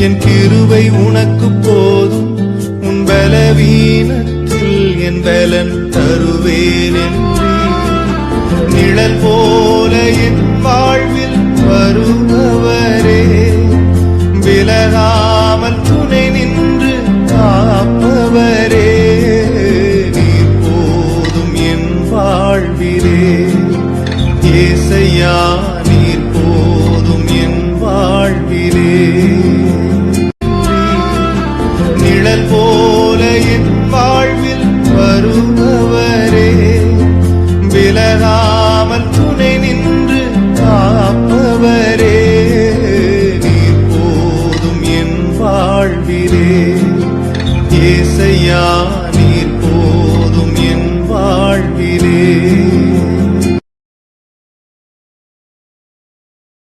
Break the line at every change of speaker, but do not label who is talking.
என் கிருபை உனக்கு போதும், உன் பலவீனத்தில் என் பலன் தருவேன் என்று நிழல் போல என் வாழ்வில் வரும்